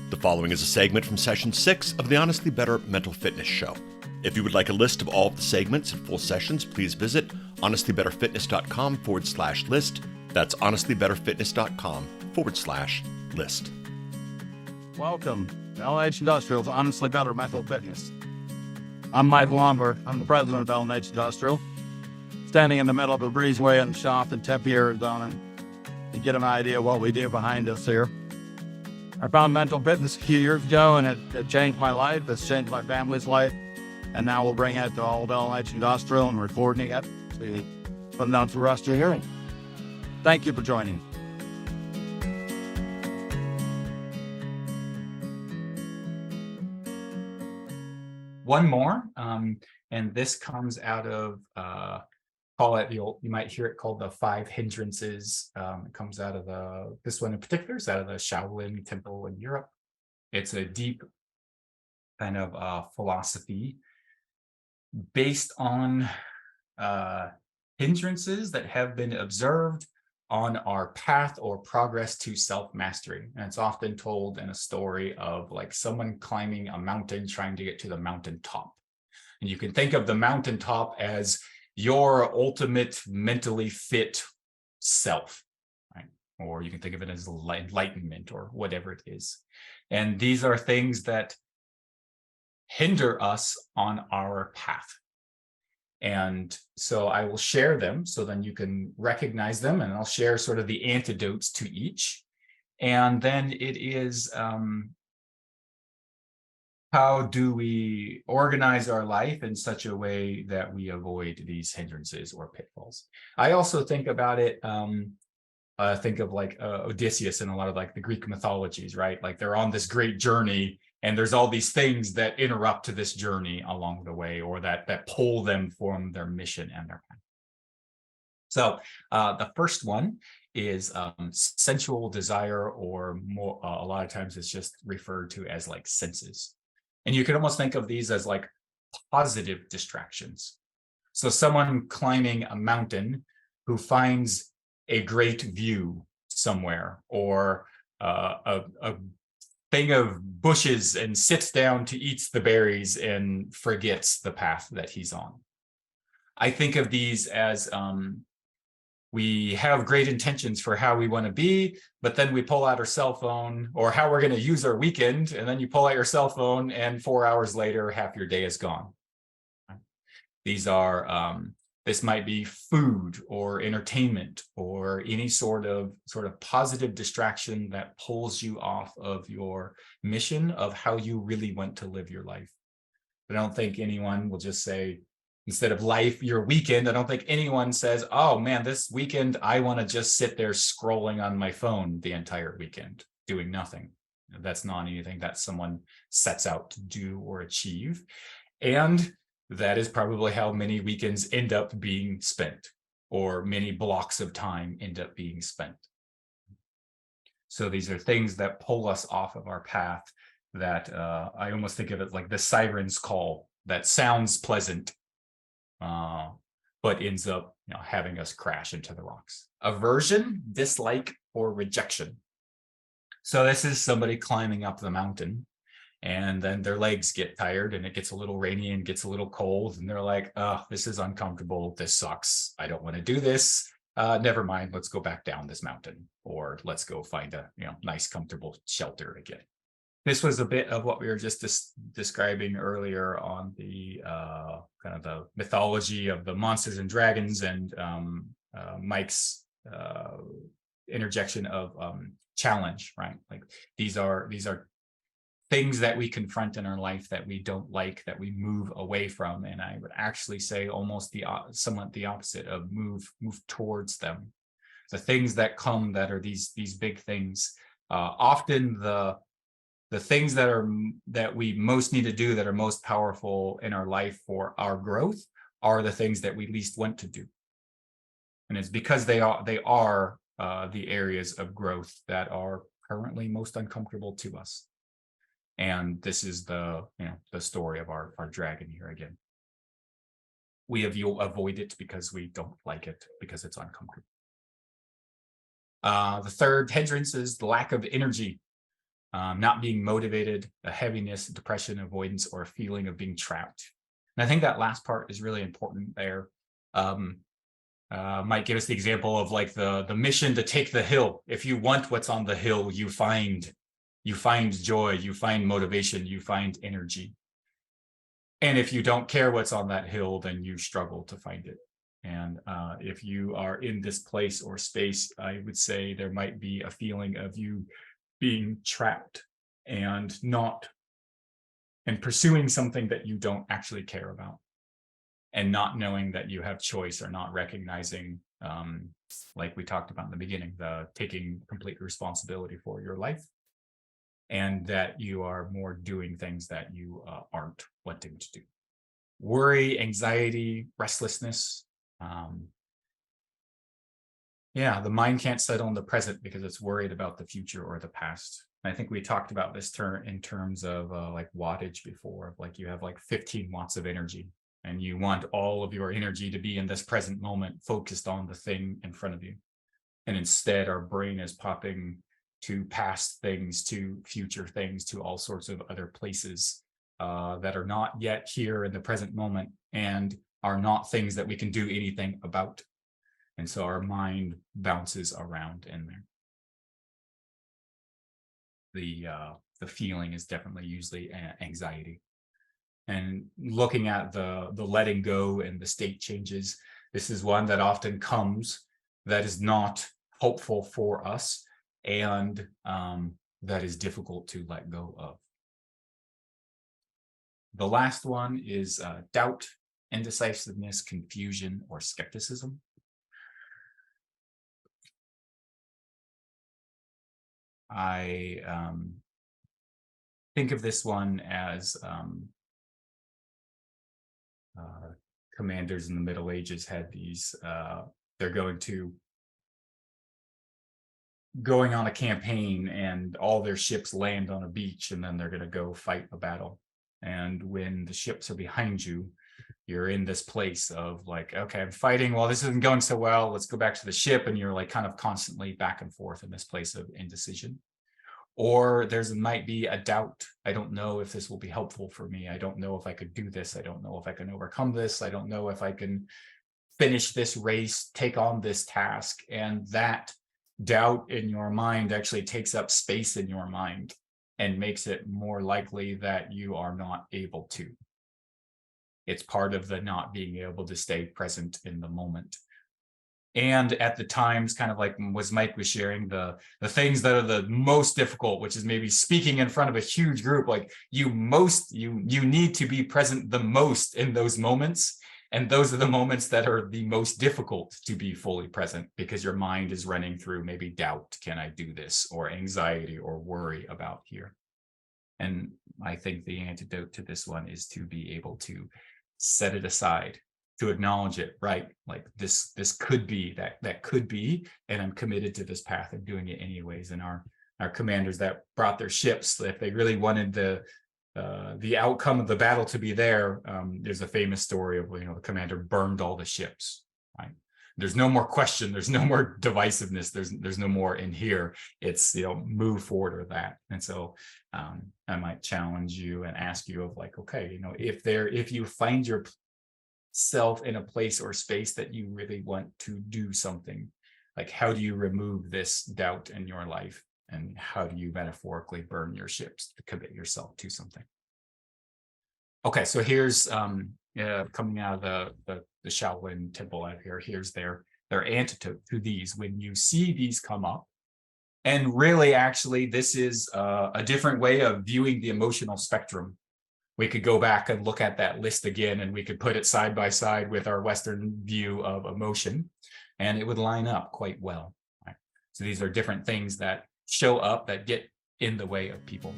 The following is a segment from Session 6 of the Honestly Better Mental Fitness Show. If you would like a list of all of the segments and full sessions, please visit honestlybetterfitness.com/list. That's honestlybetterfitness.com/list. Welcome to L&H Industrial's Honestly Better Mental Fitness. I'm Mike Lomber. I'm the president of L&H Industrial, standing in the middle of a breezeway in the shop in Tempe, Arizona, to get an idea of what we do behind us here. I found mental fitness a few years ago, and it changed my life. It's changed my family's life. And now we'll bring it to all of L&H Industrial and recording it to put it out for us to hearing. Thank you for joining. One more, and this comes out of you might hear it called the 5 hindrances. It comes out of this one in particular is out of the Shaolin Temple in Europe. It's a deep kind of philosophy based on hindrances that have been observed on our path or progress to self-mastery. And it's often told in a story of like someone climbing a mountain trying to get to the mountaintop. And you can think of the mountaintop as your ultimate mentally fit self, right? Or you can think of it as enlightenment or whatever it is. And these are things that hinder us on our path. And so I will share them so then you can recognize them, and I'll share sort of the antidotes to each. And then it is how do we organize our life in such a way that we avoid these hindrances or pitfalls? I also think about it, think of like Odysseus and a lot of like the Greek mythologies, right? Like they're on this great journey and there's all these things that interrupt this journey along the way, or that pull them from their mission and their path. So the first one is sensual desire, or more, a lot of times it's just referred to as like senses. And you can almost think of these as like positive distractions. So someone climbing a mountain who finds a great view somewhere, or a thing of bushes, and sits down to eat the berries and forgets the path that he's on. I think of these as we have great intentions for how we want to be, but then we pull out our cell phone, or how we're going to use our weekend, and then you pull out your cell phone and 4 hours later, half your day is gone. These are, this might be food or entertainment or any sort of positive distraction that pulls you off of your mission of how you really want to live your life. But I don't think anyone will just say, instead of life, your weekend, I don't think anyone says, oh man, this weekend, I want to just sit there scrolling on my phone the entire weekend, doing nothing. That's not anything that someone sets out to do or achieve. And that is probably how many weekends end up being spent, or many blocks of time end up being spent. So these are things that pull us off of our path that I almost think of it like the siren's call that sounds pleasant, but ends up having us crash into the rocks. Aversion, dislike, or rejection. So this is somebody climbing up the mountain, and then their legs get tired, and it gets a little rainy and gets a little cold, and they're like, oh, this is uncomfortable. This sucks. I don't want to do this. Never mind. Let's go back down this mountain, or let's go find a nice, comfortable shelter again. This was a bit of what we were just describing earlier on the kind of the mythology of the monsters and dragons, and Mike's interjection of challenge, right? Like these are things that we confront in our life that we don't like, that we move away from. And I would actually say almost somewhat the opposite of move towards them. The things that come that are these big things, often the things that we most need to do, that are most powerful in our life for our growth, are the things that we least want to do. And it's because they are the areas of growth that are currently most uncomfortable to us. And this is the story of our dragon here again. We avoid it because we don't like it, because it's uncomfortable. The third hindrance is the lack of energy. not being motivated, a heaviness, depression, avoidance, or a feeling of being trapped. And I think that last part is really important there. Might give us the example of like the mission to take the hill. If you want what's on the hill, you find joy, you find motivation, you find energy. And if you don't care what's on that hill, then you struggle to find it. And if you are in this place or space, I would say there might be a feeling of you being trapped and pursuing something that you don't actually care about, and not knowing that you have choice, or not recognizing, like we talked about in the beginning, the taking complete responsibility for your life, and that you are more doing things that you aren't wanting to do. Worry, anxiety, restlessness. The mind can't settle in the present because it's worried about the future or the past. I think we talked about this term in terms of like wattage before, like you have like 15 watts of energy, and you want all of your energy to be in this present moment, focused on the thing in front of you. And instead, our brain is popping to past things, to future things, to all sorts of other places that are not yet here in the present moment, and are not things that we can do anything about. And so our mind bounces around in there. The feeling is definitely usually anxiety. And looking at the letting go and the state changes, this is one that often comes that is not hopeful for us, and that is difficult to let go of. The last one is doubt, indecisiveness, confusion, or skepticism. I think of this one as commanders in the Middle Ages had these, they're going on a campaign, and all their ships land on a beach, and then they're going to go fight a battle. And when the ships are behind you, you're in this place of like, okay, I'm fighting. Well, this isn't going so well. Let's go back to the ship. And you're like kind of constantly back and forth in this place of indecision. Or might be a doubt. I don't know if this will be helpful for me. I don't know if I could do this. I don't know if I can overcome this. I don't know if I can finish this race, take on this task. And that doubt in your mind actually takes up space in your mind and makes it more likely that you are not able to. It's part of the not being able to stay present in the moment. And at the times, kind of like Mike was sharing, the things that are the most difficult, which is maybe speaking in front of a huge group, like you need to be present the most in those moments. And those are the moments that are the most difficult to be fully present, because your mind is running through maybe doubt, can I do this? Or anxiety or worry about here. And I think the antidote to this one is to be able to set it aside, to acknowledge it, right? Like this could be, that could be, and I'm committed to this path and doing it anyways. And our commanders that brought their ships, if they really wanted the outcome of the battle to be there, there's a famous story of, the commander burned all the ships, right? There's no more question, there's no more divisiveness, there's no more in here. It's, move forward or that. And so I might challenge you and ask you of like, okay, if you find yourself in a place or space that you really want to do something, like how do you remove this doubt in your life? And how do you metaphorically burn your ships to commit yourself to something? Okay, so here's coming out of the Shaolin temple out here. Here's their antidote to these. When you see these come up, and really, actually, this is a different way of viewing the emotional spectrum. We could go back and look at that list again, and we could put it side by side with our Western view of emotion, and it would line up quite well. Right? So these are different things that show up that get in the way of people.